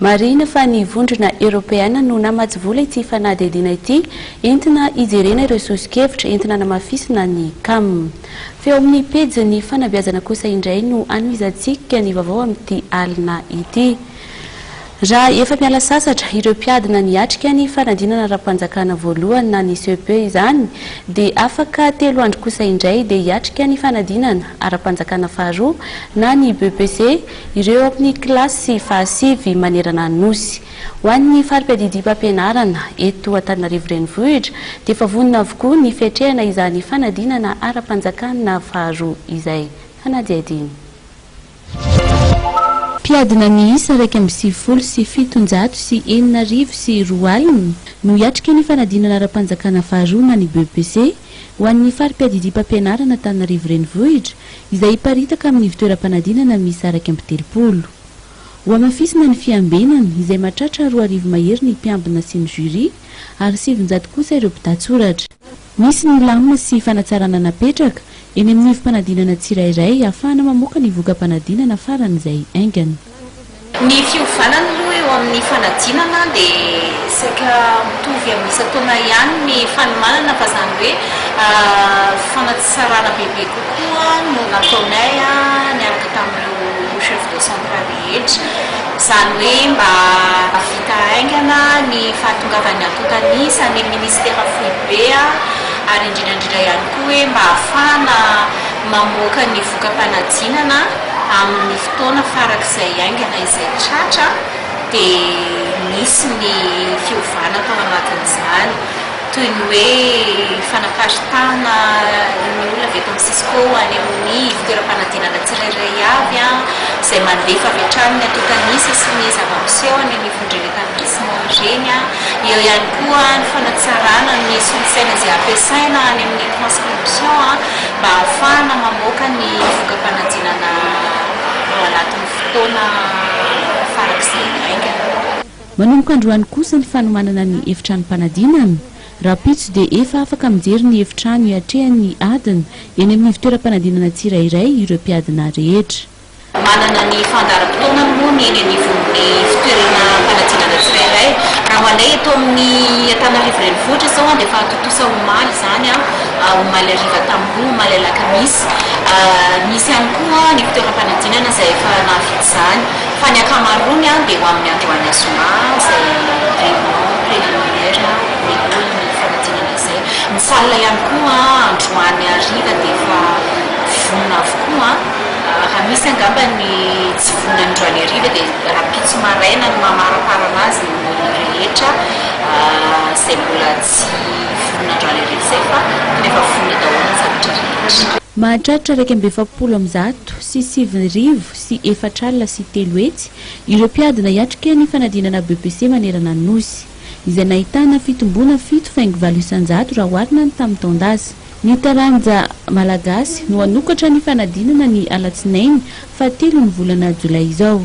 Marina fa ny vondrona Europeana no namatsy vola ity fanadinana ity entina ijerena ireo sosokevitra entina namafisina ny CAM. Feo amin'ny pejy ny fanabeazana kosa indray no anomizantsika ny vaovao amin'ity alina ity. Raha efa miala sasatra ireo mpiadina niatrika ny fanadinana ara-panjakana voalohany na ny CEPE izany dia afaka telo andro kosa indray dia hiatrika ny fanadinana ara-panjakana faharoa na ny Bepc ireo amin'ny kilasy faha sivy manerana ny nosy. Ho an'ny farim-piadidim-pampianarana eto Antananarivo renivohitra dia efa vonona avokoa ny fiatrehana izany fanadinana ara-panjakana faharoa izay. Fanadinana. Mpiadina miisa 177,709 no hiatrika ny fanadinana ara-panjakana faharoa na ny Bepc ho an'ny farim-piadidim-pampianarana Antananarivo renivohitra izay hiparitaka amin'ny fitoeram-panadinana misy 130. Ho amafisina ny fiambenana izay mahatratra 2,000 mahery ny mpiambina sy ny jury ary 700 kosa ireo mpitatsoratra. Misy ny lamina sy fanatsarana napetraka eny amin'ny fanadinana tsirairay ahafahana mamoaka ny voka-panadinana faran'izay aingana. Ny fiovanana aloha eo amin'ny fanadinana dia saika mitovy amin'ny isan-taona ihany ny fanomanana fa izany hoe fanatsarana bebe kokoa no nataonay niaraka tamin'ireo chef de centre rehetra. Izany hoe mba vita aingana ny fahatongavan'ny antotanisa ny ministera foibe ary indrindrandrindra ihany koa hoe mba ahafahana mamoaka ny voka-panadinana amin'ny fotoana farak'izay aingana izay tratra dia misy ny fiovana tao anatin'izany toy ny hoe fanaparitahana ny olona avy eto amin'ny Cisco any amin'ny fitoeram-panadinana tsirairay avy izay mandefa avy hatrany ny antotanisa sy ny zava-miseho any amin'ny fondrena-établissement ireny. Eo ihany koa ny fanatsarana ny solosaina izay ampiasaina any amin'ny transcription mba ahafahana mamoaka ny voka-panadinana ao anatin'ny fotoana farak'izay aingana. Manomboka androany kosa ny fanomanana ny efitranom-panadinana. Raha pitso dia efa afaka mijery ny efitrano hiatrehan'ny adina eny amin'ny fitoeram-panadinana tsirairay ireo mpiadina rehetra. Manana ny fandaharam-potoana moa ny eny anivon'ny fitoeram-panadinana tsirairay. Raha ho anay eto amin'ny Antananarivo renivohitra izao dia efa totosa omaly izany omaly hariva tamboho, omaly alakamisy. Misy ihany koa ny fitoeram-panadinana izay efa nahavidy izany. Fa ny ankamaroany dia ho amin'ny androany azoma izay réunion préliminaire ny salina ihany koa androany hariva dia efa vonona avokoa. Raha misy angamba ny tsy vonona androany hariva dia raha pitso maraina no mamaraparana azy ny rehetra izay mbola tsy vonona androany hariva izay fa nefa vonona daholo ny zavatra rehetra. Mahatratra 270 sy 7,000 sy 4 alina sy 3 hetsy ireo mpiadina hiatrika ny fanadinana Bepc manerana ny nosy izay nahitana fitombona 7,9 isan-jato raha oharina ny tamin'ny taon-dasa. Ny taranja malagasy no anokatra ny fanadinana ny alatsinainy fa 3 ny volana jolay izao.